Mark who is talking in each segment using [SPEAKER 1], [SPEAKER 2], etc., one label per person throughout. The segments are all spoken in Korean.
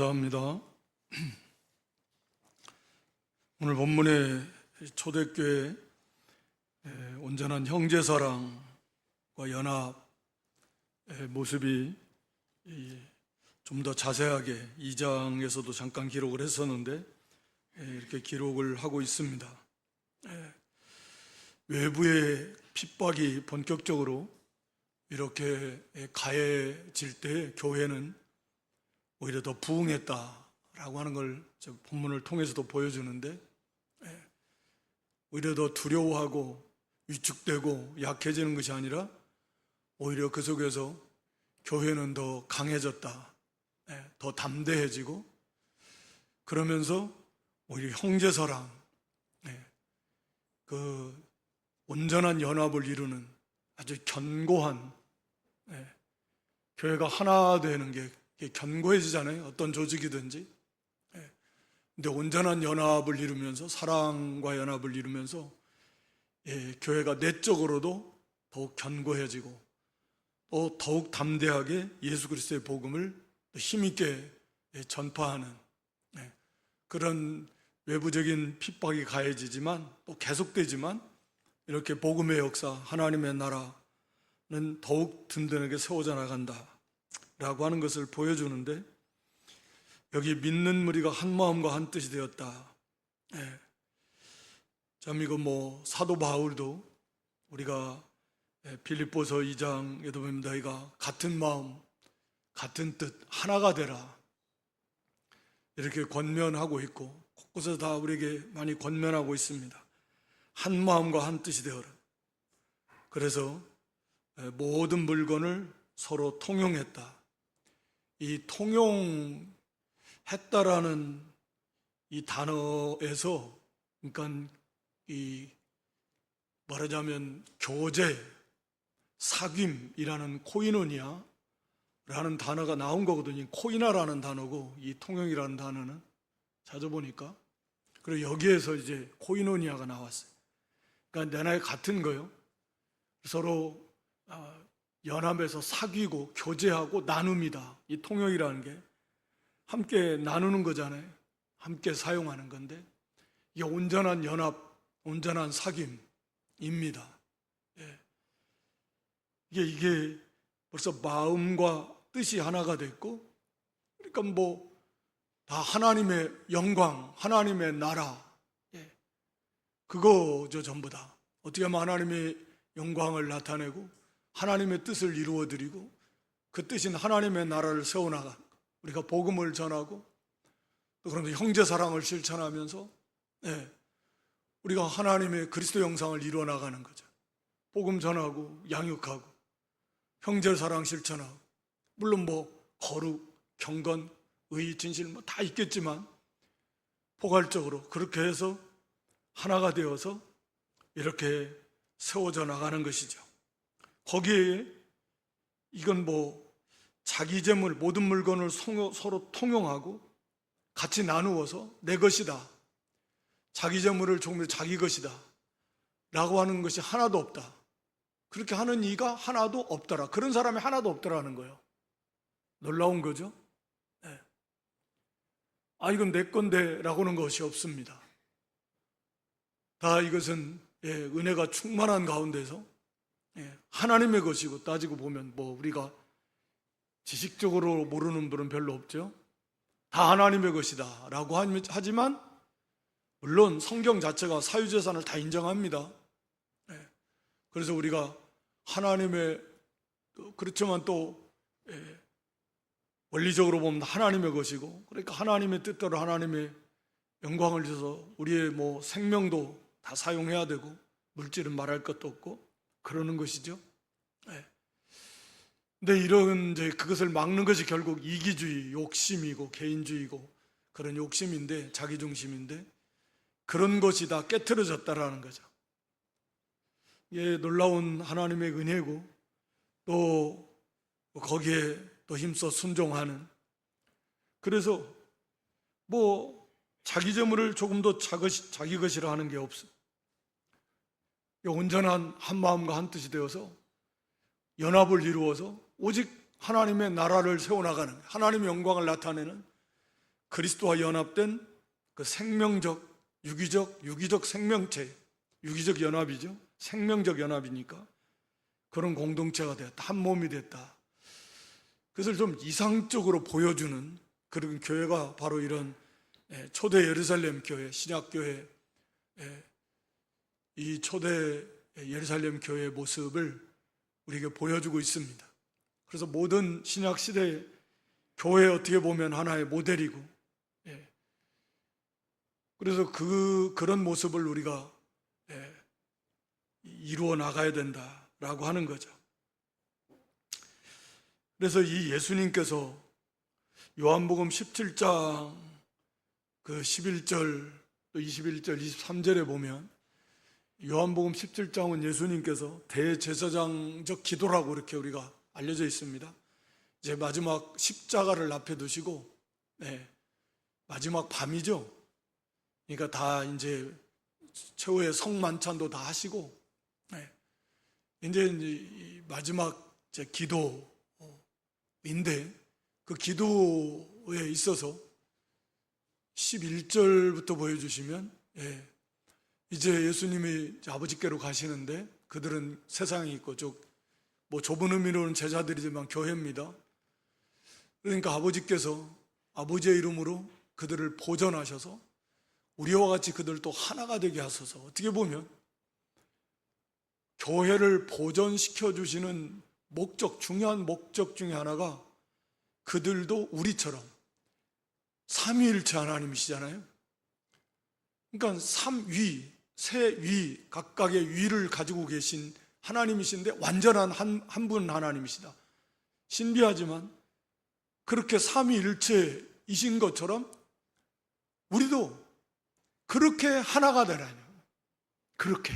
[SPEAKER 1] 감사합니다. 오늘 본문의 초대교회 온전한 형제사랑과 연합의 모습이 좀 더 자세하게 2장에서도 잠깐 기록을 했었는데 이렇게 기록을 하고 있습니다. 외부의 핍박이 본격적으로 이렇게 가해질 때 교회는 오히려 더 부흥했다라고 하는 걸 본문을 통해서도 보여주는데, 오히려 더 두려워하고 위축되고 약해지는 것이 아니라 오히려 그 속에서 교회는 더 강해졌다, 더 담대해지고, 그러면서 오히려 형제사랑, 그 온전한 연합을 이루는 아주 견고한, 교회가 하나 되는 게 견고해지잖아요. 어떤 조직이든지. 근데 온전한 연합을 이루면서, 사랑과 연합을 이루면서 교회가 내적으로도 더욱 견고해지고 또 더욱 담대하게 예수 그리스도의 복음을 힘있게 전파하는 그런 외부적인 핍박이 가해지지만 또 계속되지만 이렇게 복음의 역사, 하나님의 나라는 더욱 든든하게 세워져 나간다 라고 하는 것을 보여주는데, 여기 믿는 무리가 한 마음과 한 뜻이 되었다. 참 이거 사도 바울도 우리가 빌립보서 2장에도 보면 너희가 같은 마음, 같은 뜻, 하나가 되라 이렇게 권면하고 있고, 곳곳에서 다 우리에게 많이 권면하고 있습니다. 한 마음과 한 뜻이 되어라. 그래서 모든 물건을 서로 통용했다. 이 통용했다라는 이 단어에서, 그러니까 이 말하자면 교제, 사귐이라는 코이노니아라는 단어가 나온 거거든요. 코이나라는 단어고 이 통용이라는 단어는 찾아보니까, 그리고 여기에서 이제 코이노니아가 나왔어요. 그러니까 내 나이 같은 거요. 서로 연합해서 사귀고 교제하고 나눔이다. 이 통용이라는 게 함께 나누는 거잖아요. 함께 사용하는 건데, 이게 온전한 연합, 온전한 사귐입니다. 이게 벌써 마음과 뜻이 하나가 됐고, 그러니까 다 하나님의 영광, 하나님의 나라, 그거죠. 전부 다 어떻게 하면 하나님의 영광을 나타내고 하나님의 뜻을 이루어드리고, 그 뜻인 하나님의 나라를 세워나가 우리가 복음을 전하고, 또 그런데 형제사랑을 실천하면서 우리가 하나님의 그리스도 형상을 이루어 나가는 거죠. 복음 전하고 양육하고 형제사랑 실천하고, 물론 거룩, 경건, 의, 진실 다 있겠지만 포괄적으로 그렇게 해서 하나가 되어서 이렇게 세워져 나가는 것이죠. 거기에 이건 자기 재물, 모든 물건을 서로 통용하고 같이 나누어서 내 것이다, 자기 재물을 조금 자기 것이다 라고 하는 것이 하나도 없다. 그렇게 하는 이가 하나도 없더라. 그런 사람이 하나도 없더라는 거예요. 놀라운 거죠. 이건 내 건데 라고 하는 것이 없습니다. 다 이것은 은혜가 충만한 가운데서 하나님의 것이고, 따지고 보면 우리가 지식적으로 모르는 분은 별로 없죠. 다 하나님의 것이다 라고 하지만, 물론 성경 자체가 사유재산을 다 인정합니다. 그래서 우리가 하나님의, 그렇지만 또 원리적으로 보면 하나님의 것이고, 그러니까 하나님의 뜻대로 하나님의 영광을 줘서 우리의 생명도 다 사용해야 되고, 물질은 말할 것도 없고 그러는 것이죠. 근데 이런 그것을 막는 것이 결국 이기주의, 욕심이고 개인주의고 그런 욕심인데, 자기중심인데, 그런 것이 다 깨트려졌다라는 거죠. 이게 놀라운 하나님의 은혜고, 또 거기에 또 힘써 순종하는, 그래서 자기 재물을 조금 더 자기 것이라 하는 게 없어. 온전한 한 마음과 한 뜻이 되어서 연합을 이루어서 오직 하나님의 나라를 세워나가는, 하나님의 영광을 나타내는 그리스도와 연합된 그 생명적, 유기적 생명체, 유기적 연합이죠. 생명적 연합이니까 그런 공동체가 됐다. 한 몸이 됐다. 그것을 좀 이상적으로 보여주는 그런 교회가 바로 이런 초대 예루살렘 교회, 신약교회, 이 초대 예루살렘 교회의 모습을 우리에게 보여주고 있습니다. 그래서 모든 신약시대의 교회 어떻게 보면 하나의 모델이고, 그래서 그런 모습을 우리가 이루어 나가야 된다라고 하는 거죠. 그래서 이 예수님께서 요한복음 17장 그 11절 또 21절 23절에 보면 요한복음 17장은 예수님께서 대제사장적 기도라고 이렇게 우리가 알려져 있습니다. 이제 마지막 십자가를 앞에 두시고 마지막 밤이죠. 그러니까 다 이제 최후의 성만찬도 다 하시고 이제 이 마지막 기도인데 그 기도에 있어서 11절부터 보여주시면 이제 예수님이 아버지께로 가시는데 그들은 세상에 있고 뭐 좁은 의미로는 제자들이지만 교회입니다. 그러니까 아버지께서 아버지의 이름으로 그들을 보전하셔서 우리와 같이 그들도 하나가 되게 하소서. 어떻게 보면 교회를 보전시켜 주시는 중요한 목적 중에 하나가 그들도 우리처럼 삼위일체 하나님이시잖아요. 그러니까 세 위, 각각의 위를 가지고 계신 하나님이신데 완전한 한 분 하나님이시다. 신비하지만 그렇게 삼위일체이신 것처럼 우리도 그렇게 하나가 되라뇨. 그렇게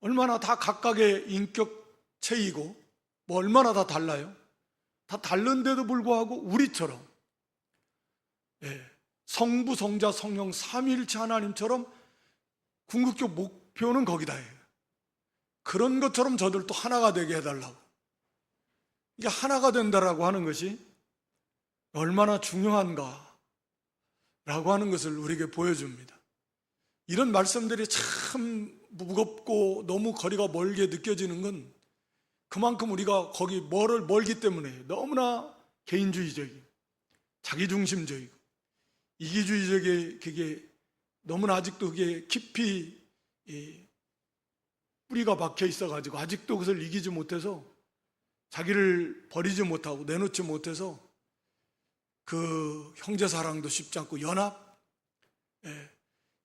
[SPEAKER 1] 얼마나 다 각각의 인격체이고 뭐 얼마나 다 달라요. 다 다른데도 불구하고 우리처럼 성부, 성자, 성령 삼위일체 하나님처럼 궁극적 목표는 거기다예요. 그런 것처럼 저들도 하나가 되게 해달라고. 이게 하나가 된다라고 하는 것이 얼마나 중요한가 라고 하는 것을 우리에게 보여줍니다. 이런 말씀들이 참 무겁고 너무 거리가 멀게 느껴지는 건 그만큼 우리가 거기 멀기 때문에 너무나 개인주의적이고 자기중심적이고 이기주의적인 그게 너무나 아직도 그게 깊이 뿌리가 박혀 있어가지고 아직도 그것을 이기지 못해서 자기를 버리지 못하고 내놓지 못해서 그 형제사랑도 쉽지 않고 연합,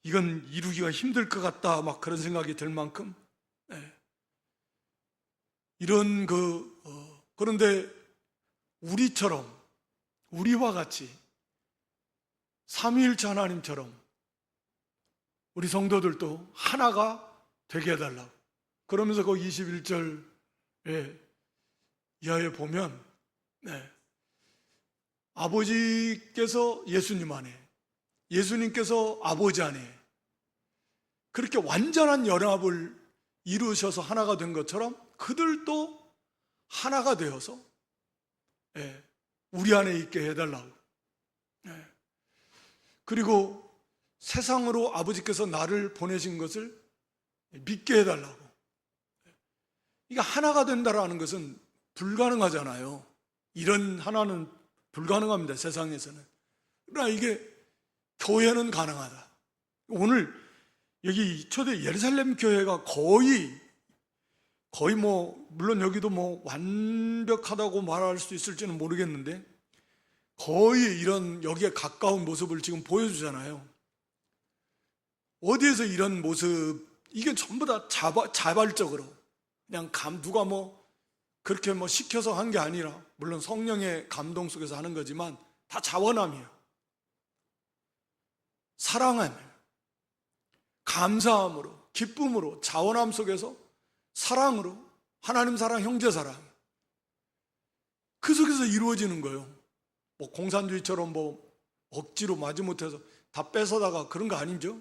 [SPEAKER 1] 이건 이루기가 힘들 것 같다 막 그런 생각이 들 만큼 이런 그런데 우리와 같이 삼위일체 하나님처럼 우리 성도들도 하나가 되게 해달라고. 그러면서 그 21절에 이하에 보면 아버지께서 예수님 안에, 예수님께서 아버지 안에 그렇게 완전한 연합을 이루셔서 하나가 된 것처럼 그들도 하나가 되어서 우리 안에 있게 해달라고. 그리고 세상으로 아버지께서 나를 보내신 것을 믿게 해달라고. 이게 하나가 된다라는 것은 불가능하잖아요. 이런 하나는 불가능합니다, 세상에서는. 그러나 이게 교회는 가능하다. 오늘 여기 초대 예루살렘 교회가 거의 물론 여기도 완벽하다고 말할 수 있을지는 모르겠는데 거의 이런 여기에 가까운 모습을 지금 보여주잖아요. 어디에서 이런 모습, 이게 전부 다 자발적으로 그냥 누가 그렇게 시켜서 한 게 아니라 물론 성령의 감동 속에서 하는 거지만 다 자원함이에요. 사랑함이에요. 감사함으로, 기쁨으로, 자원함 속에서 사랑으로, 하나님 사랑, 형제 사랑, 그 속에서 이루어지는 거예요. 공산주의처럼 억지로 마지못해서 다 뺏어다가 그런 거 아니죠?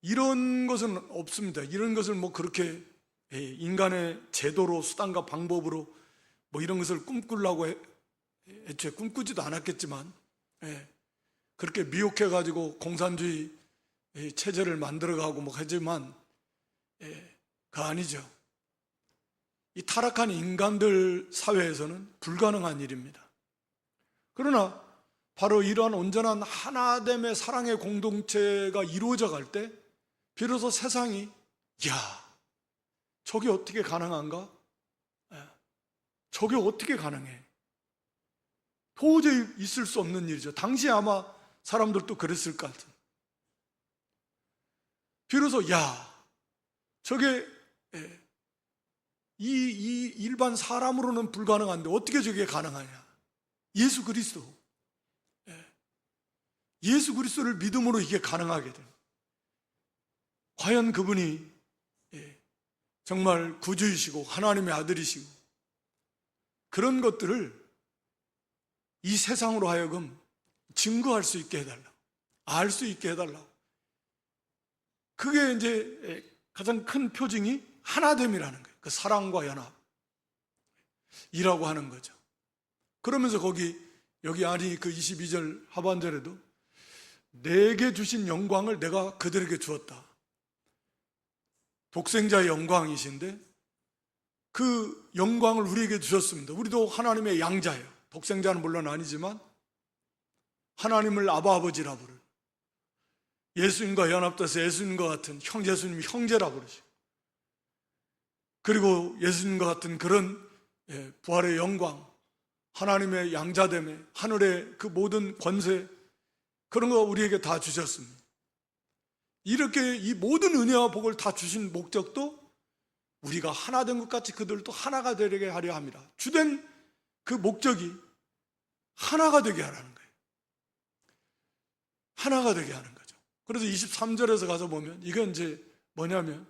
[SPEAKER 1] 이런 것은 없습니다. 이런 것을 그렇게 인간의 제도로, 수단과 방법으로 이런 것을 꿈꾸려고 애초에 꿈꾸지도 않았겠지만 그렇게 미혹해가지고 공산주의 체제를 만들어가고 뭐 하지만 그거 아니죠. 이 타락한 인간들 사회에서는 불가능한 일입니다. 그러나 바로 이러한 온전한 하나됨의 사랑의 공동체가 이루어져 갈 때 비로소 세상이 저게 어떻게 가능한가? 저게 어떻게 가능해? 도저히 있을 수 없는 일이죠. 당시에 아마 사람들도 그랬을 것 같은. 비로소 저게 이 일반 사람으로는 불가능한데 어떻게 저게 가능하냐? 예수 그리스도. 예수 그리스도를 믿음으로 이게 가능하게 돼요. 과연 그분이 정말 구주이시고 하나님의 아들이시고 그런 것들을 이 세상으로 하여금 증거할 수 있게 해달라고, 알 수 있게 해달라고. 그게 이제 가장 큰 표징이 하나됨이라는 거예요. 그 사랑과 연합이라고 하는 거죠. 그러면서 여기 아니 그 22절 하반절에도 내게 주신 영광을 내가 그들에게 주었다. 독생자의 영광이신데 그 영광을 우리에게 주셨습니다. 우리도 하나님의 양자예요. 독생자는 물론 아니지만 하나님을 아버지라 부르는, 예수님과 연합돼서 예수님과 같은 예수님이 형제라 부르시고, 그리고 예수님과 같은 그런 부활의 영광, 하나님의 양자됨에 하늘의 그 모든 권세, 그런 거 우리에게 다 주셨습니다. 이렇게 이 모든 은혜와 복을 다 주신 목적도 우리가 하나 된 것 같이 그들도 하나가 되게 하려 합니다. 주된 그 목적이 하나가 되게 하라는 거예요. 하나가 되게 하는 거죠. 그래서 23절에서 가서 보면 이건 이제 뭐냐면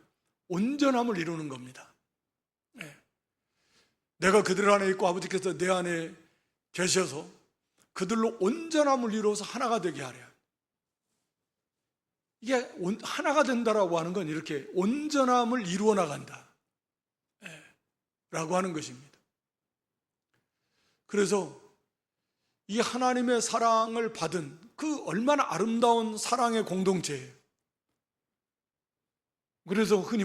[SPEAKER 1] 온전함을 이루는 겁니다. 내가 그들 안에 있고 아버지께서 내 안에 계셔서 그들로 온전함을 이루어서 하나가 되게 하려. 이게 하나가 된다라고 하는 건 이렇게 온전함을 이루어 나간다 라고 하는 것입니다. 그래서 이 하나님의 사랑을 받은 그 얼마나 아름다운 사랑의 공동체예요. 그래서 흔히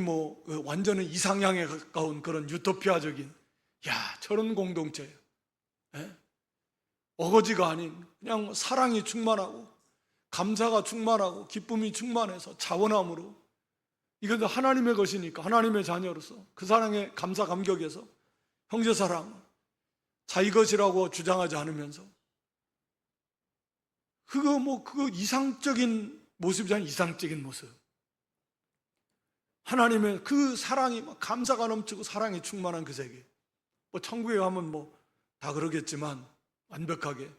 [SPEAKER 1] 완전히 이상향에 가까운 그런 유토피아적인 저런 공동체예요. 어거지가 아닌 그냥 사랑이 충만하고 감사가 충만하고 기쁨이 충만해서 자원함으로, 이것도 하나님의 것이니까 하나님의 자녀로서 그 사랑에 감사 감격해서 형제사랑 자기 것이라고 주장하지 않으면서 그거 이상적인 모습이 아닌 이상적인 모습, 하나님의 그 사랑이 감사가 넘치고 사랑이 충만한 그 세계. 천국에 가면 다 그러겠지만 완벽하게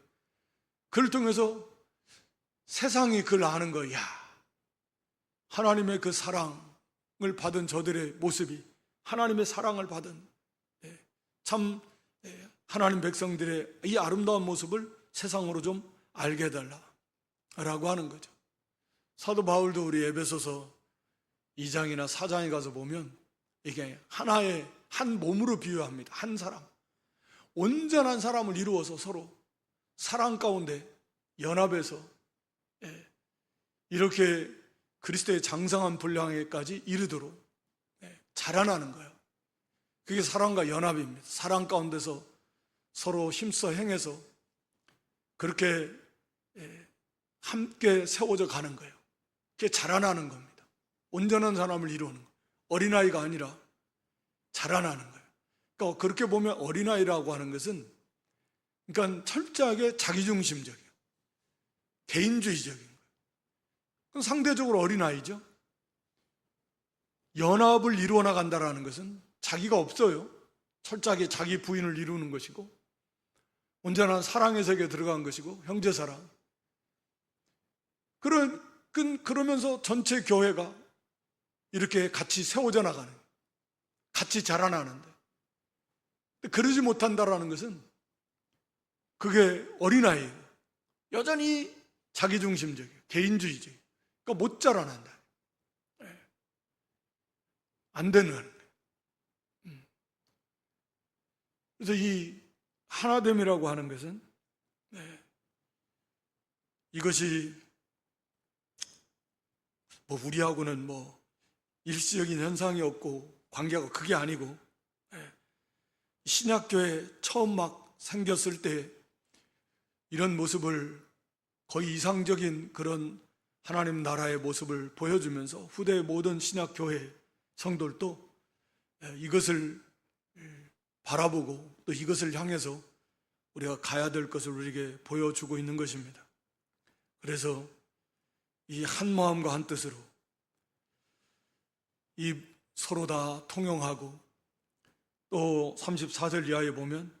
[SPEAKER 1] 그를 통해서 세상이 그걸 아는 거야. 하나님의 그 사랑을 받은 저들의 모습이, 하나님의 사랑을 받은 참 하나님 백성들의 이 아름다운 모습을 세상으로 좀 알게 해달라라고 하는 거죠. 사도 바울도 우리 에베소서 2장이나 4장에 가서 보면 이게 하나의 한 몸으로 비유합니다. 한 사람, 온전한 사람을 이루어서 서로 사랑 가운데 연합해서 이렇게 그리스도의 장성한 분량에까지 이르도록 자라나는 거예요. 그게 사랑과 연합입니다. 사랑 가운데서 서로 힘써 행해서 그렇게 함께 세워져 가는 거예요. 그게 자라나는 겁니다. 온전한 사람을 이루는 거예요. 어린아이가 아니라 자라나는 거예요. 그러니까 그렇게 보면 어린아이라고 하는 것은 그러니까 철저하게 자기중심적이에요. 개인주의적인 거예요. 그럼 상대적으로 어린아이죠. 연합을 이루어 나간다는 것은 자기가 없어요. 철저하게 자기 부인을 이루는 것이고 온전한 사랑의 세계에 들어간 것이고 형제사랑. 그러면서 전체 교회가 이렇게 같이 세워져 나가는, 같이 자라나는데 그러지 못한다라는 것은 그게 어린아이예요. 여전히 자기중심적이에요. 개인주의적이에요. 그러니까 못 자라난다. 안 되는 거예요. 그래서 이 하나됨이라고 하는 것은 이것이 뭐 우리하고는 뭐 일시적인 현상이 없고 관계가 그게 아니고 신약교회 처음 막 생겼을 때 이런 모습을 거의 이상적인 그런 하나님 나라의 모습을 보여주면서 후대의 모든 신약교회 성도들도 이것을 바라보고 또 이것을 향해서 우리가 가야 될 것을 우리에게 보여주고 있는 것입니다. 그래서 이 한 마음과 한 뜻으로 이 서로 다 통용하고 또 34절 이하에 보면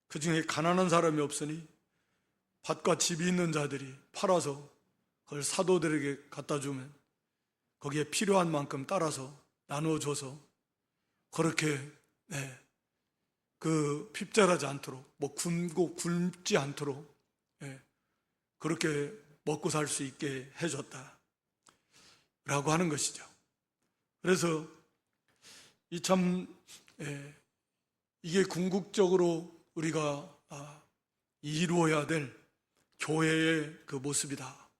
[SPEAKER 1] 그 중에 가난한 사람이 없으니 밭과 집이 있는 자들이 팔아서 그걸 사도들에게 갖다 주면 거기에 필요한 만큼 따라서 나누어줘서 그렇게 그 핍절하지 않도록 뭐 굶지 않도록 그렇게 먹고 살 수 있게 해줬다 라고 하는 것이죠. 그래서 이게 궁극적으로 우리가 이루어야 될 교회의 그 모습이다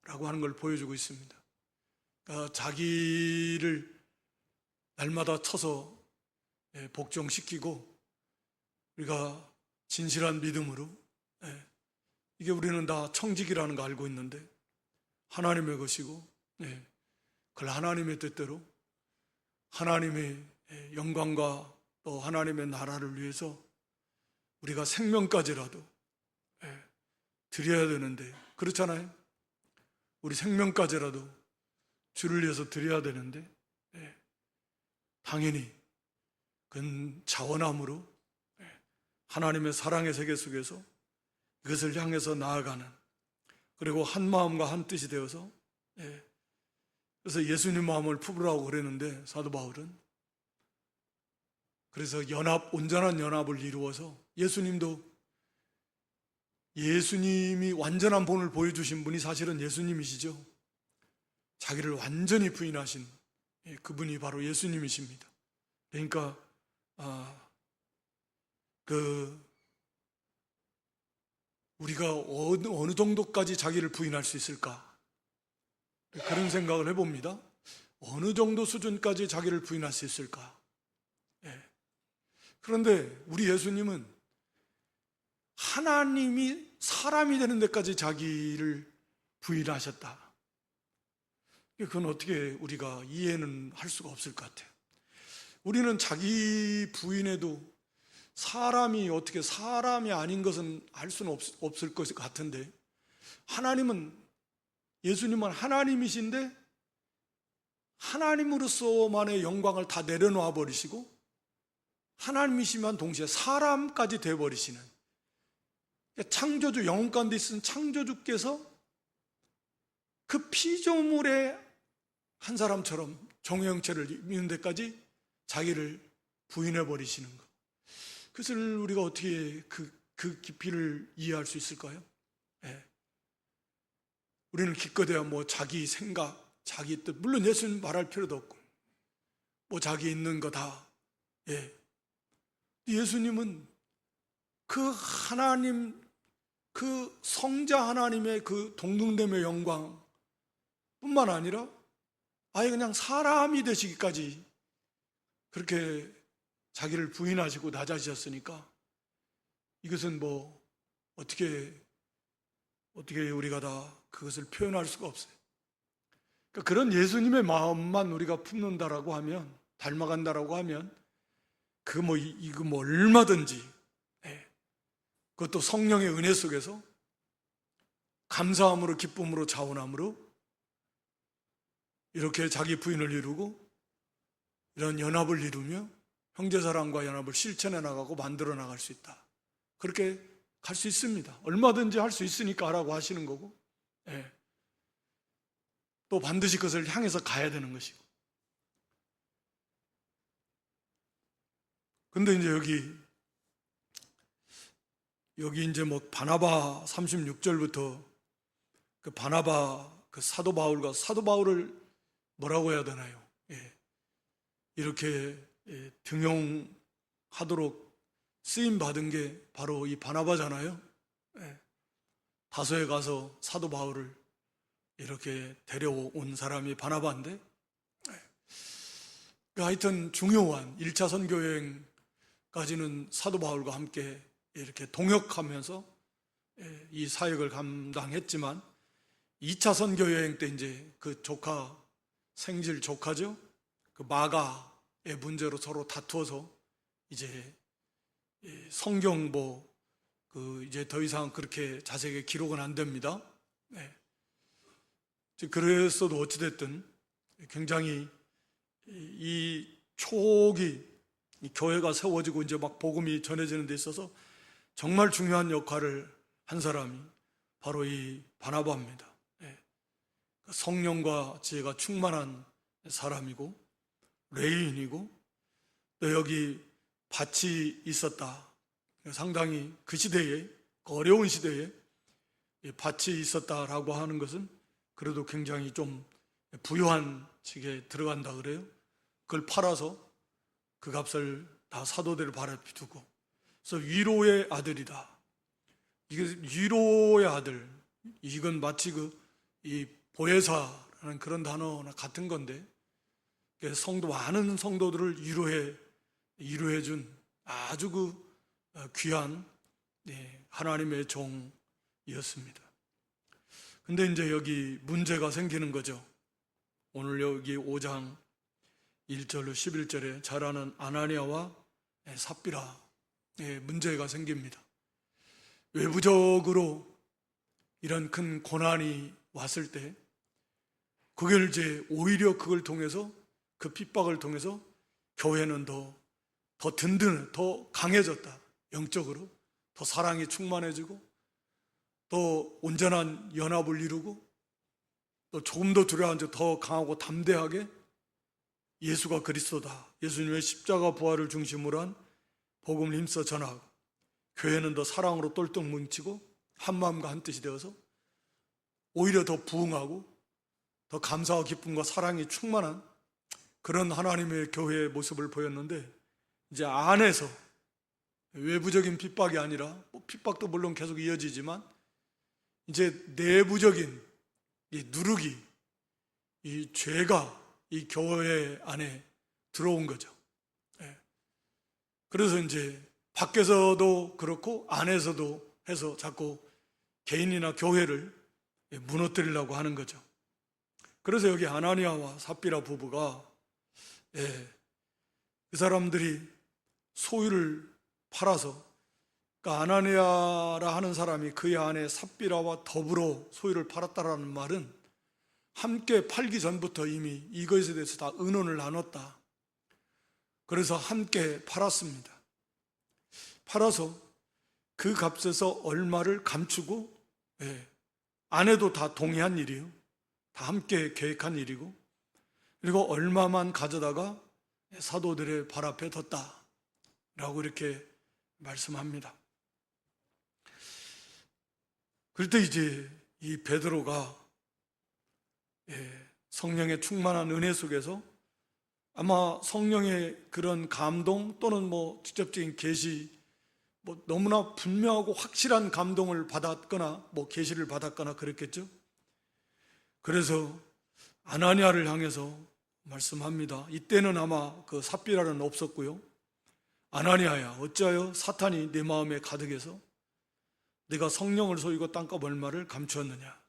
[SPEAKER 1] 라고 하는 걸 보여주고 있습니다. 그러니까 자기를 날마다 쳐서 복종시키고 우리가 진실한 믿음으로 이게 우리는 다 청직이라는 거 알고 있는데 하나님의 것이고 그걸 하나님의 뜻대로 하나님의 영광과 또 하나님의 나라를 위해서 우리가 생명까지라도 드려야 되는데 그렇잖아요. 우리 생명까지라도 주를 위해서 드려야 되는데 당연히 그건 자원함으로 하나님의 사랑의 세계 속에서 이것을 향해서 나아가는 그리고 한 마음과 한 뜻이 되어서 그래서 예수님 마음을 품으라고 그랬는데 사도 바울은 그래서 온전한 연합을 이루어서 예수님이 완전한 본을 보여주신 분이 사실은 예수님이시죠. 자기를 완전히 부인하신 그분이 바로 예수님이십니다. 그러니까 우리가 어느 정도까지 자기를 부인할 수 있을까? 그런 생각을 해봅니다. 어느 정도 수준까지 자기를 부인할 수 있을까? 그런데 우리 예수님은 하나님이 사람이 되는 데까지 자기를 부인하셨다. 그건 어떻게 우리가 이해는 할 수가 없을 것 같아요. 우리는 자기 부인에도 사람이 어떻게 사람이 아닌 것은 알 수는 없을 것 같은데 예수님은 하나님이신데 하나님으로서만의 영광을 다 내려놓아 버리시고 하나님이시면 동시에 사람까지 되어버리시는 창조주, 영혼 가운데 있는 창조주께서 그 피조물의 한 사람처럼 정형체를 입는 데까지 자기를 부인해 버리시는 것. 그것을 우리가 어떻게 그 깊이를 이해할 수 있을까요? 우리는 기껏해야 뭐 자기 생각, 자기 뜻, 물론 예수님 말할 필요도 없고 뭐 자기 있는 거 다. 예수님은 그 하나님, 그 성자 하나님의 그 동등됨의 영광 뿐만 아니라 아예 그냥 사람이 되시기까지 그렇게 자기를 부인하시고 낮아지셨으니까 이것은 뭐 어떻게 우리가 다 그것을 표현할 수가 없어요. 그러니까 그런 예수님의 마음만 우리가 품는다라고 하면, 닮아간다라고 하면 이거 뭐 얼마든지 그것도 성령의 은혜 속에서 감사함으로 기쁨으로 자원함으로 이렇게 자기 부인을 이루고 이런 연합을 이루며 형제사랑과 연합을 실천해 나가고 만들어 나갈 수 있다. 그렇게 갈 수 있습니다. 얼마든지 할 수 있으니까 하라고 하시는 거고 또 반드시 그것을 향해서 가야 되는 것이고. 근데 이제 여기 이제 뭐 바나바 36절부터 그 바나바 그 사도 바울을 뭐라고 해야 되나요? 이렇게 등용하도록 쓰임 받은 게 바로 이 바나바잖아요. 예. 다소에 가서 사도 바울을 이렇게 데려온 사람이 바나바인데, 하여튼 중요한 1차 선교 여행까지는 사도 바울과 함께 이렇게 동역하면서 이 사역을 감당했지만 2차 선교 여행 때 이제 그 조카, 생질 조카죠, 그 마가의 문제로 서로 다투어서 이제 성경 이제 더 이상 그렇게 자세하게 기록은 안 됩니다. 네. 그랬어도 어찌됐든 굉장히 이 초기 이 교회가 세워지고 이제 막 복음이 전해지는 데 있어서 정말 중요한 역할을 한 사람이 바로 이 바나바입니다. 성령과 지혜가 충만한 사람이고 레인이고, 또 여기 밭이 있었다. 상당히 그 시대에, 그 어려운 시대에 밭이 있었다라고 하는 것은 그래도 굉장히 좀 부유한 식에 들어간다 그래요. 그걸 팔아서 그 값을 다 사도들을 바라비 두고, 그래서 위로의 아들이다. 이게 위로의 아들, 이건 마치 이 보혜사라는 그런 단어나 같은 건데, 많은 성도들을 위로해준 아주 귀한 하나님의 종이었습니다. 근데 이제 여기 문제가 생기는 거죠. 오늘 여기 5장 1절로 11절에 잘 아는 아나니아와 삽비라의 문제가 생깁니다. 외부적으로 이런 큰 고난이 왔을 때 그걸 이제 오히려 그걸 통해서, 그 핍박을 통해서 교회는 더 든든해, 더 강해졌다. 영적으로 더 사랑이 충만해지고, 또 온전한 연합을 이루고, 또 조금 더 두려워한 적 더 강하고 담대하게 예수가 그리스도다, 예수님의 십자가 부활을 중심으로 한 복음을 힘써 전하고, 교회는 더 사랑으로 똘똘 뭉치고 한마음과 한뜻이 되어서 오히려 더 부흥하고 더 감사와 기쁨과 사랑이 충만한 그런 하나님의 교회의 모습을 보였는데, 이제 안에서 외부적인 핍박이 아니라, 핍박도 물론 계속 이어지지만 이제 내부적인 이 누르기, 이 죄가 이 교회 안에 들어온 거죠. 그래서 이제 밖에서도 그렇고 안에서도 해서 자꾸 개인이나 교회를 무너뜨리려고 하는 거죠. 그래서 여기 아나니아와 삽비라 부부가 그 사람들이 소유를 팔아서, 그러니까 아나니아라 하는 사람이 그의 아내 삽비라와 더불어 소유를 팔았다라는 말은 함께 팔기 전부터 이미 이것에 대해서 다 의논을 나눴다. 그래서 함께 팔았습니다. 팔아서 그 값에서 얼마를 감추고, 아내도 다 동의한 일이에요. 다 함께 계획한 일이고, 그리고 얼마만 가져다가 사도들의 발 앞에 뒀다라고 이렇게 말씀합니다. 그럴 때 이제 이 베드로가 성령의 충만한 은혜 속에서 아마 성령의 그런 감동 또는 직접적인 계시, 너무나 분명하고 확실한 감동을 받았거나 계시를 받았거나 그랬겠죠. 그래서 아나니아를 향해서 말씀합니다. 이때는 아마 그 삽비라는 없었고요. 아나니아야, 어찌하여 사탄이 내 마음에 가득해서 내가 성령을 속이고 땅값 얼마를 감추었느냐.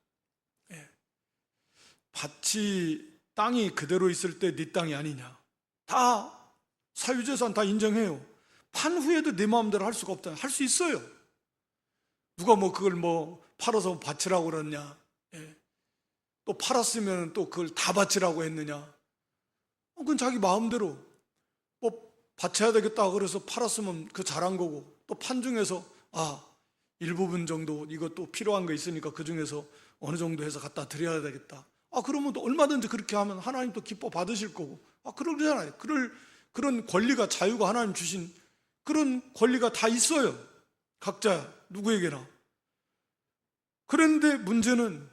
[SPEAKER 1] 땅이 그대로 있을 때 네 땅이 아니냐. 다 사유재산 다 인정해요. 판 후에도 내 마음대로 할 수가 없다. 할 수 있어요. 누가 그걸 팔아서 바치라고 그러냐. 또 팔았으면 또 그걸 다 바치라고 했느냐. 그건 자기 마음대로 바쳐야 되겠다 그래서 팔았으면 그 잘한 거고, 또 판중에서 일부분 정도 이것도 필요한 거 있으니까 그 중에서 어느 정도 해서 갖다 드려야 되겠다. 그러면 또 얼마든지 그렇게 하면 하나님 또 기뻐 받으실 거고. 그러잖아요. 그런 권리가, 자유가 하나님 주신 그런 권리가 다 있어요. 각자 누구에게나. 그런데 문제는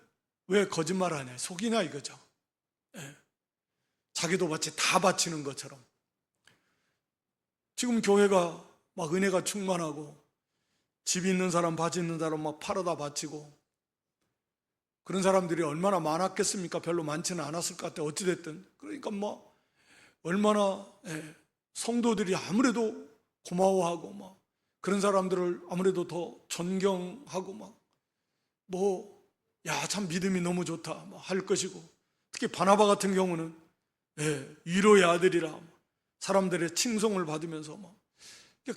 [SPEAKER 1] 왜 거짓말하냐, 속이냐 이거죠. 자기도 마치 다 바치는 것처럼. 지금 교회가 막 은혜가 충만하고 집 있는 사람, 밭 있는 사람 막 팔아다 바치고 그런 사람들이 얼마나 많았겠습니까? 별로 많지는 않았을 것 같아요. 어찌됐든. 그러니까 뭐 얼마나 성도들이 아무래도 고마워하고 막 그런 사람들을 아무래도 더 존경하고 막 뭐 야, 참 믿음이 너무 좋다 막 할 것이고, 특히 바나바 같은 경우는 위로의 아들이라 사람들의 칭송을 받으면서 막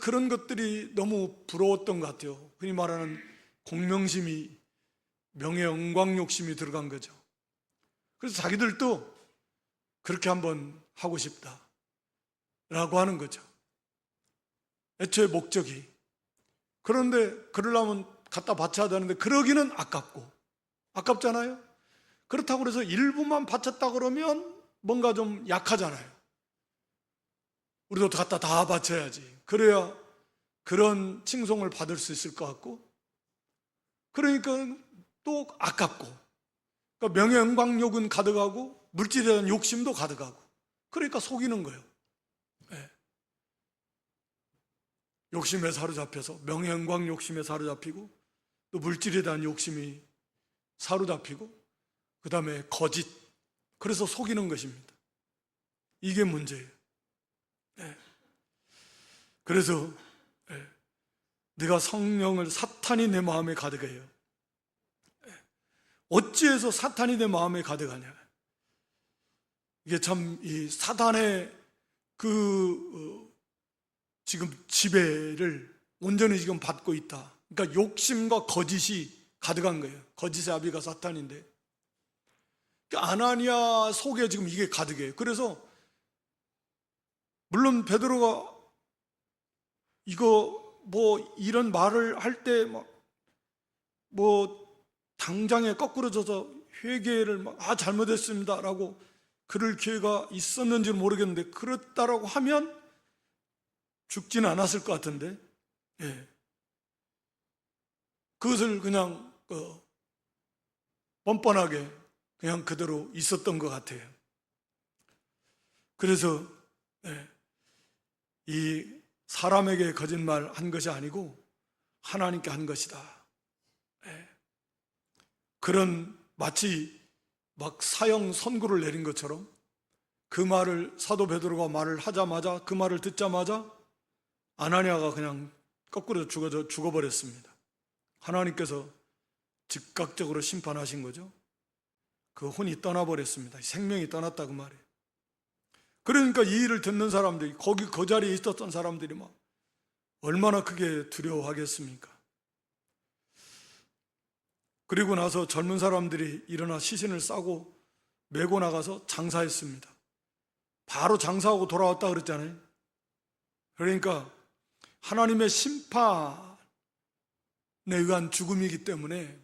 [SPEAKER 1] 그런 것들이 너무 부러웠던 것 같아요. 흔히 말하는 공명심이, 명예 영광 욕심이 들어간 거죠. 그래서 자기들도 그렇게 한번 하고 싶다라고 하는 거죠. 애초에 목적이. 그런데 그러려면 갖다 바쳐야 되는데 그러기는 아깝잖아요. 그렇다고 해서 일부만 바쳤다 그러면 뭔가 좀 약하잖아요. 우리도 갖다 다 바쳐야지. 그래야 그런 칭송을 받을 수 있을 것 같고, 그러니까 또 아깝고, 그러니까 명예 영광욕은 가득하고 물질에 대한 욕심도 가득하고, 그러니까 속이는 거예요. 욕심에 사로잡혀서 명예 영광 욕심에 사로잡히고, 또 물질에 대한 욕심이 사로잡히고, 그 다음에 거짓, 그래서 속이는 것입니다. 이게 문제예요. 그래서 네가 성령을, 사탄이 내 마음에 가득해요. 어찌해서 사탄이 내 마음에 가득하냐? 이게 참 이 사탄의 지금 지배를 온전히 지금 받고 있다. 그러니까 욕심과 거짓이 가득한 거예요. 거짓의 아비가 사탄인데, 그러니까 아나니아 속에 지금 이게 가득해요. 그래서 물론 베드로가 이거 뭐 이런 말을 할 때 뭐 당장에 거꾸로 져서 회개를 잘못했습니다라고 그럴 기회가 있었는지는 모르겠는데, 그렇다라고 하면 죽지는 않았을 것 같은데, 그것을 그냥 뻔뻔하게 그냥 그대로 있었던 것 같아요. 그래서 이 사람에게 거짓말 한 것이 아니고 하나님께 한 것이다. 그런 마치 막 사형 선고를 내린 것처럼 그 말을, 사도 베드로가 말을 하자마자, 그 말을 듣자마자 아나니아가 그냥 거꾸로 죽어버렸습니다. 하나님께서 즉각적으로 심판하신 거죠. 그 혼이 떠나버렸습니다. 생명이 떠났다 그 말이에요. 그러니까 이 일을 듣는 사람들이, 거기 그 자리에 있었던 사람들이 막 얼마나 크게 두려워하겠습니까? 그리고 나서 젊은 사람들이 일어나 시신을 싸고 메고 나가서 장사했습니다. 바로 장사하고 돌아왔다 그랬잖아요. 그러니까 하나님의 심판에 의한 죽음이기 때문에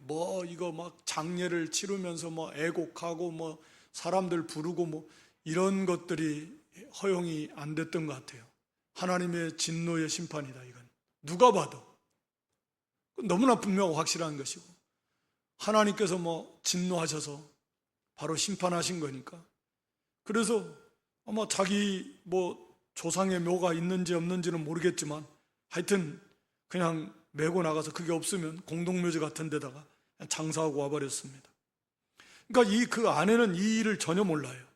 [SPEAKER 1] 이거 막 장례를 치르면서 애곡하고 사람들 부르고 이런 것들이 허용이 안 됐던 것 같아요. 하나님의 진노의 심판이다, 이건. 누가 봐도 너무나 분명하고 확실한 것이고, 하나님께서 진노하셔서 바로 심판하신 거니까. 그래서 아마 자기 조상의 묘가 있는지 없는지는 모르겠지만 하여튼 그냥 메고 나가서 그게 없으면 공동묘지 같은 데다가 장사하고 와버렸습니다. 그러니까 그 아내는 이 일을 전혀 몰라요.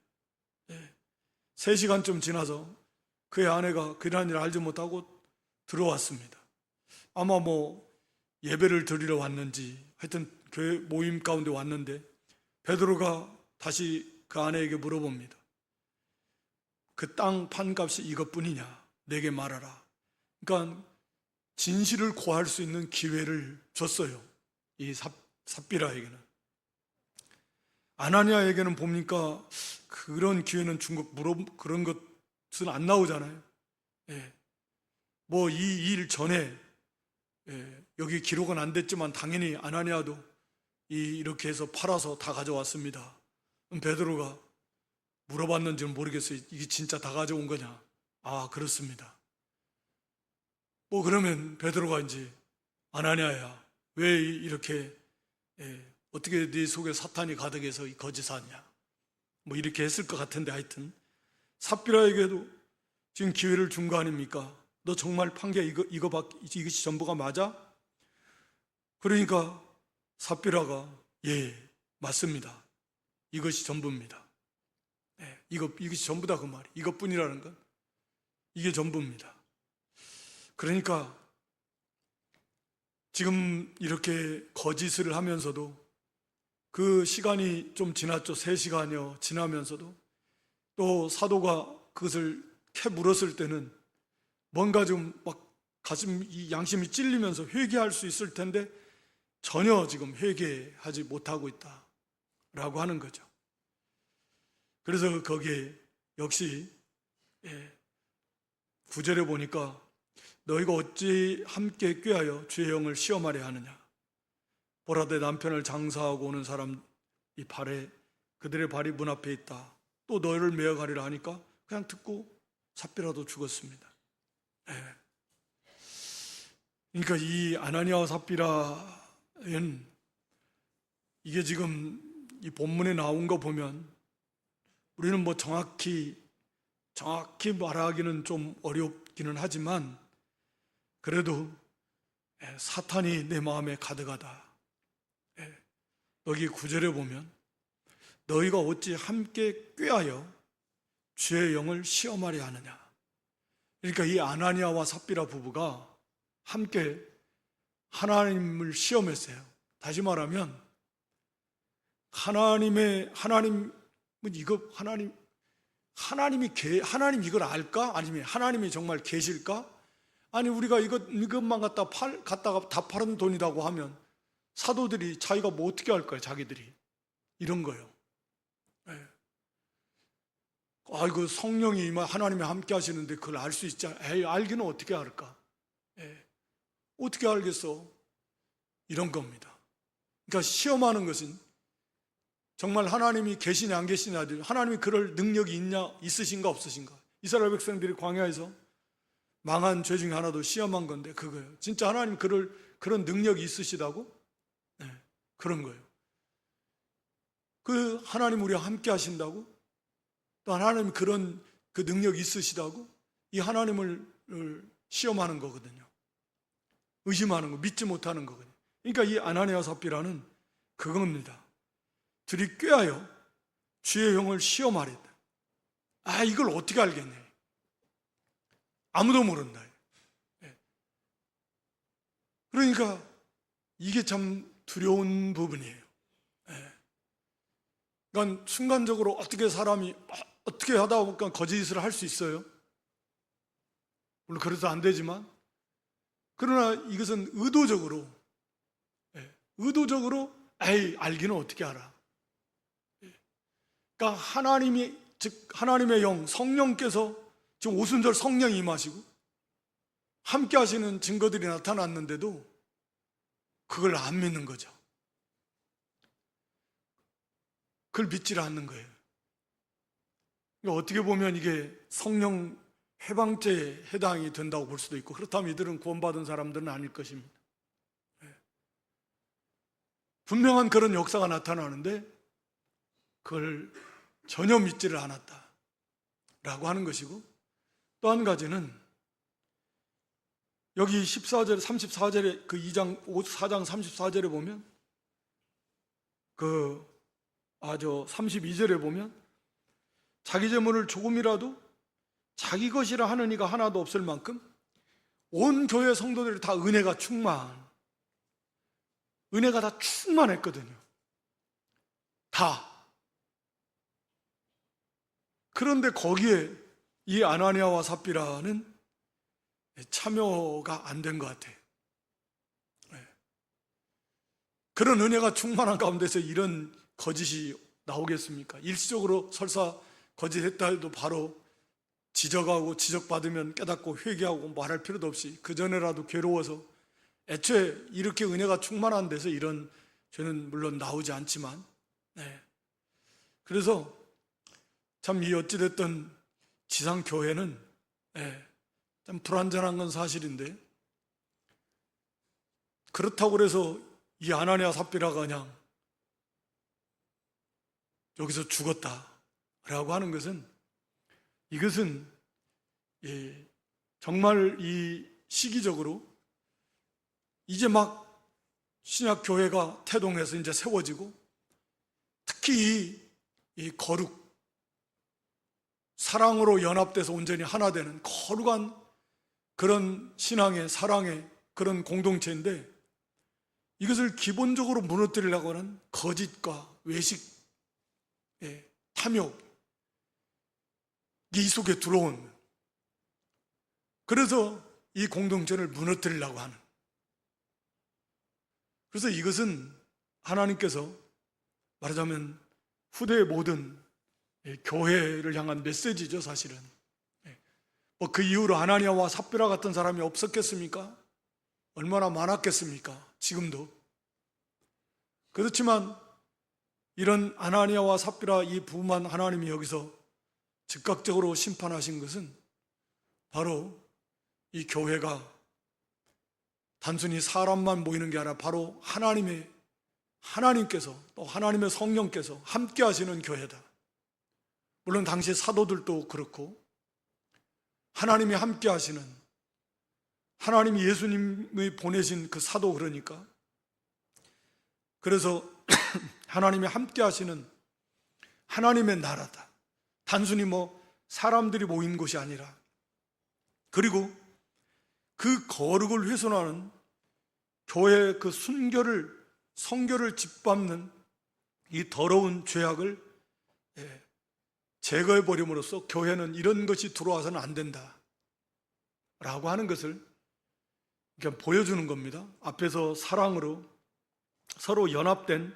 [SPEAKER 1] 3시간쯤 지나서 그의 아내가 그런 일을 알지 못하고 들어왔습니다. 아마 예배를 드리러 왔는지 하여튼 교회 모임 가운데 왔는데, 베드로가 다시 그 아내에게 물어봅니다. 그 땅 판값이 이것뿐이냐? 내게 말하라. 그러니까 진실을 고할 수 있는 기회를 줬어요, 이 삽비라에게는. 아나니아에게는 봅니까 그런 기회는 준 것, 그런 것은 안 나오잖아요. 이 일 전에 여기 기록은 안 됐지만 당연히 아나니아도 이렇게 해서 팔아서 다 가져왔습니다. 베드로가 물어봤는지는 모르겠어요. 이게 진짜 다 가져온 거냐? 아, 그렇습니다. 그러면 베드로가 이제, 아나니아야, 왜 이렇게 어떻게 네 속에 사탄이 가득해서 거짓하냐? 이렇게 했을 것 같은데, 하여튼 삽비라에게도 지금 기회를 준 거 아닙니까? 너 정말 판결 이것이 전부가 맞아? 그러니까 삽비라가 예, 맞습니다. 이것이 전부입니다. 네, 이것이 전부다 그 말이. 이것뿐이라는 건 이게 전부입니다. 그러니까 지금 이렇게 거짓을 하면서도 그 시간이 좀 지났죠. 3시간여 지나면서도 또 사도가 그것을 캐 물었을 때는 뭔가 좀 막 이 양심이 찔리면서 회개할 수 있을 텐데 전혀 지금 회개하지 못하고 있다라고 하는 거죠. 그래서 거기에 역시 9절에 보니까 너희가 어찌 함께 꾀하여 주의 영을 시험하려 하느냐. 보라 내 남편을 장사하고 오는 사람이 그들의 발이 문 앞에 있다. 또 너희를 매어가리라 하니까 그냥 듣고 삽비라도 죽었습니다. 그러니까 이 아나니아와 삽비라는 이게 지금 이 본문에 나온 거 보면 우리는 뭐 정확히 말하기는 좀 어렵기는 하지만 그래도 사탄이 내 마음에 가득하다. 여기 9절에 보면 너희가 어찌 함께 꾀하여 주의 영을 시험하려 하느냐. 그러니까 이 아나니아와 삽비라 부부가 함께 하나님을 시험했어요. 다시 말하면 하나님이 이걸 알까? 아니면 하나님이 정말 계실까? 아니 우리가 이것만 갖다가 다 파는 돈이라고 하면 사도들이 자기가 뭐 어떻게 할 거예요? 자기들이 이런 거예요. 아이고 성령이 하나님이 함께 하시는데 그걸 알 수 있지? 알기는 어떻게 알까? 어떻게 알겠어? 이런 겁니다. 그러니까 시험하는 것은 정말 하나님이 계시냐 안 계시냐, 하나님이 그럴 능력이 있으신가 없으신가. 이스라엘 백성들이 광야에서 망한 죄 중에 하나도 시험한 건데 그거예요. 진짜 하나님 그런 능력이 있으시다고? 그런 거예요. 그 하나님 우리와 함께 하신다고? 또 하나님 그 능력이 있으시다고? 이 하나님을 시험하는 거거든요. 의심하는 거, 믿지 못하는 거거든요. 그러니까 이 아나니아와 삽비라는 그겁니다. 둘이 꾀하여 주의 영을 시험하랬다. 이걸 어떻게 알겠냐? 아무도 모른다. 그러니까 이게 참 두려운 부분이에요. 그러니까 순간적으로 어떻게 하다 보니까 거짓을 할 수 있어요. 물론 그래서 안 되지만, 그러나 이것은 의도적으로 알기는 어떻게 알아? 그러니까 하나님의 영, 성령께서 지금 오순절 성령이 임하시고 함께 하시는 증거들이 나타났는데도 그걸 안 믿는 거죠. 그걸 믿지를 않는 거예요. 그러니까 어떻게 보면 이게 성령 해방죄에 해당이 된다고 볼 수도 있고, 그렇다면 이들은 구원받은 사람들은 아닐 것입니다. 분명한 그런 역사가 나타나는데 그걸 전혀 믿지를 않았다라고 하는 것이고, 또 한 가지는 여기 14절, 34절에 그 4장 34절에 보면 32절에 보면 자기 재물을 조금이라도 자기 것이라 하는 이가 하나도 없을 만큼 온 교회 성도들이 다 은혜가 다 충만했거든요. 다. 그런데 거기에 이 아나니아와 삽비라는 참여가 안 된 것 같아요. 그런 은혜가 충만한 가운데서 이런 거짓이 나오겠습니까? 일시적으로 설사 거짓했다 해도 바로 지적하고 지적받으면 깨닫고 회개하고 말할 필요도 없이 그 전에라도 괴로워서, 애초에 이렇게 은혜가 충만한 데서 이런 죄는 물론 나오지 않지만, 그래서 참 이 어찌됐든 지상교회는 참 불완전한 건 사실인데, 그렇다고 그래서 이 아나니아 삽비라가 그냥 여기서 죽었다라고 하는 것은, 이것은 정말 이 시기적으로 이제 막 신약 교회가 태동해서 이제 세워지고, 특히 이 거룩, 사랑으로 연합돼서 온전히 하나 되는 거룩한 그런 신앙의, 사랑의 그런 공동체인데, 이것을 기본적으로 무너뜨리려고 하는 거짓과 외식, 탐욕, 이 속에 들어온, 그래서 이 공동체를 무너뜨리려고 하는, 그래서 이것은 하나님께서 말하자면 후대의 모든 교회를 향한 메시지죠, 사실은. 뭐 그 이후로 아나니아와 삽비라 같은 사람이 없었겠습니까? 얼마나 많았겠습니까? 지금도. 그렇지만 이런 아나니아와 삽비라 이 부만 하나님이 여기서 즉각적으로 심판하신 것은 바로 이 교회가 단순히 사람만 모이는 게 아니라 바로 하나님께서 또 하나님의 성령께서 함께 하시는 교회다. 물론 당시 사도들도 그렇고, 하나님이 함께 하시는, 하나님이 예수님이 보내신 그 사도, 그러니까 그래서 하나님이 함께 하시는 하나님의 나라다. 단순히 뭐 사람들이 모인 곳이 아니라, 그리고 그 거룩을 훼손하는 교회의 그 성결을 짓밟는 이 더러운 죄악을 제거해 버림으로써 교회는 이런 것이 들어와서는 안 된다 라고 하는 것을 보여주는 겁니다. 앞에서 사랑으로 서로 연합된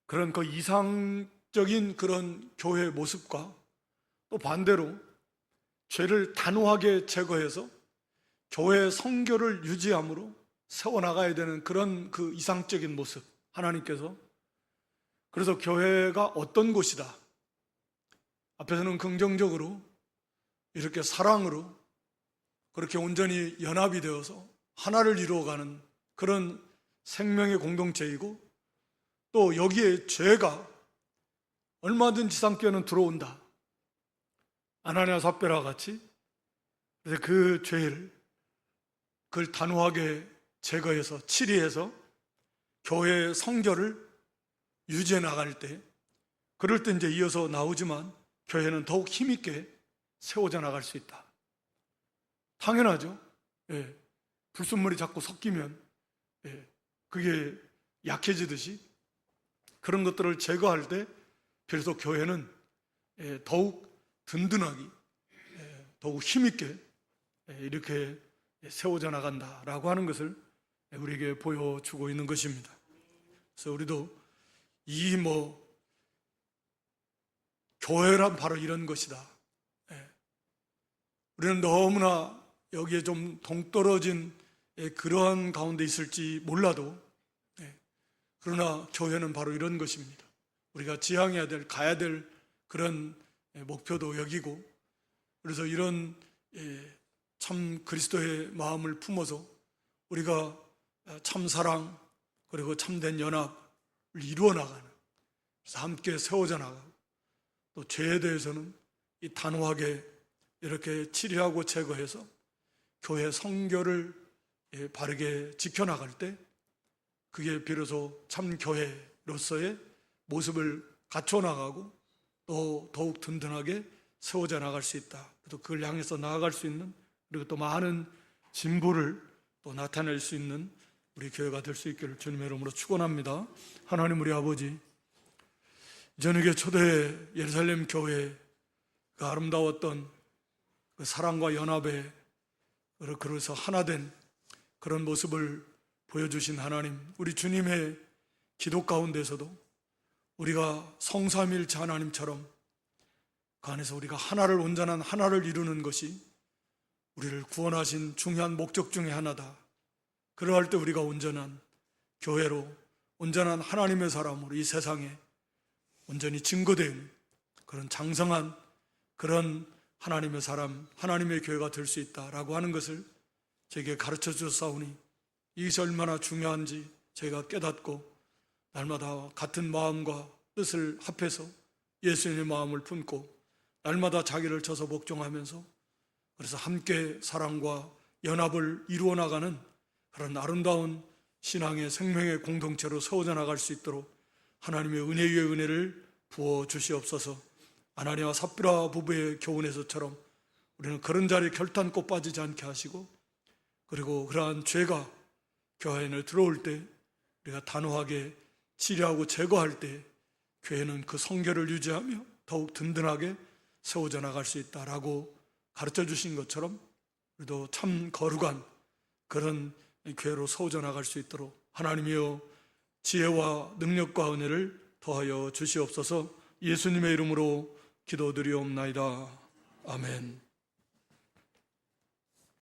[SPEAKER 1] 그런 그 이상적인 그런 교회의 모습과, 또 반대로 죄를 단호하게 제거해서 교회의 성결을 유지함으로 세워나가야 되는 그런 그 이상적인 모습, 하나님께서. 그래서 교회가 어떤 곳이다, 앞에서는 긍정적으로 이렇게 사랑으로 그렇게 온전히 연합이 되어서 하나를 이루어가는 그런 생명의 공동체이고, 또 여기에 죄가 얼마든지 지상교회는 들어온다, 아나니아 삽비라 같이. 그래서 그 죄를 그걸 단호하게 제거해서 치리해서 교회의 성결을 유지해 나갈 때, 그럴 때 이제 이어서 나오지만 교회는 더욱 힘있게 세워져 나갈 수 있다. 당연하죠. 불순물이 자꾸 섞이면 그게 약해지듯이 그런 것들을 제거할 때 비로소 교회는 더욱 든든하게, 더욱 힘있게 이렇게 세워져 나간다라고 하는 것을 우리에게 보여주고 있는 것입니다. 그래서 우리도 교회란 바로 이런 것이다. 우리는 너무나 여기에 좀 동떨어진 그러한 가운데 있을지 몰라도, 그러나 교회는 바로 이런 것입니다. 우리가 지향해야 될, 가야 될 그런 목표도 여기고, 그래서 이런 참 그리스도의 마음을 품어서 우리가 참 사랑, 그리고 참된 연합을 이루어 나가는, 그래서 함께 세워져 나가고, 또 죄에 대해서는 이 단호하게 이렇게 치료하고 제거해서 교회 성결을 바르게 지켜나갈 때, 그게 비로소 참 교회로서의 모습을 갖춰 나가고 또 더욱 든든하게 세워져 나갈 수 있다. 또 그걸 향해서 나아갈 수 있는, 그리고 또 많은 진보를 또 나타낼 수 있는 우리 교회가 될 수 있기를 주님의 이름으로 축원합니다. 하나님, 우리 아버지, 저녁에 초대 예루살렘 교회가 아름다웠던 그 사랑과 연합에 그래서 하나 된 그런 모습을 보여주신 하나님, 우리 주님의 기도 가운데서도 우리가 성삼일체 하나님처럼 그 안에서 우리가 하나를, 온전한 하나를 이루는 것이 우리를 구원하신 중요한 목적 중에 하나다. 그러할 때 우리가 온전한 교회로, 온전한 하나님의 사람으로 이 세상에 온전히 증거된 그런 장성한 그런 하나님의 사람, 하나님의 교회가 될 수 있다라고 하는 것을 저에게 가르쳐 주셨사오니, 이것이 얼마나 중요한지 저희가 깨닫고 날마다 같은 마음과 뜻을 합해서 예수님의 마음을 품고 날마다 자기를 쳐서 복종하면서 그래서 함께 사랑과 연합을 이루어 나가는 그런 아름다운 신앙의 생명의 공동체로 세워져 나갈 수 있도록 하나님의 은혜 위에 은혜를 부어 주시옵소서. 아나니와 삽비라 부부의 교훈에서처럼 우리는 그런 자리에 결단코 빠지지 않게 하시고, 그리고 그러한 죄가 교회 안에 들어올 때 우리가 단호하게 치료하고 제거할 때 교회는 그 성결을 유지하며 더욱 든든하게 세워져 나갈 수 있다라고 가르쳐 주신 것처럼 우리도 참 거룩한 그런 교회로 세워져 나갈 수 있도록 하나님이여 지혜와 능력과 은혜를 더하여 주시옵소서. 예수님의 이름으로 기도드리옵나이다. 아멘.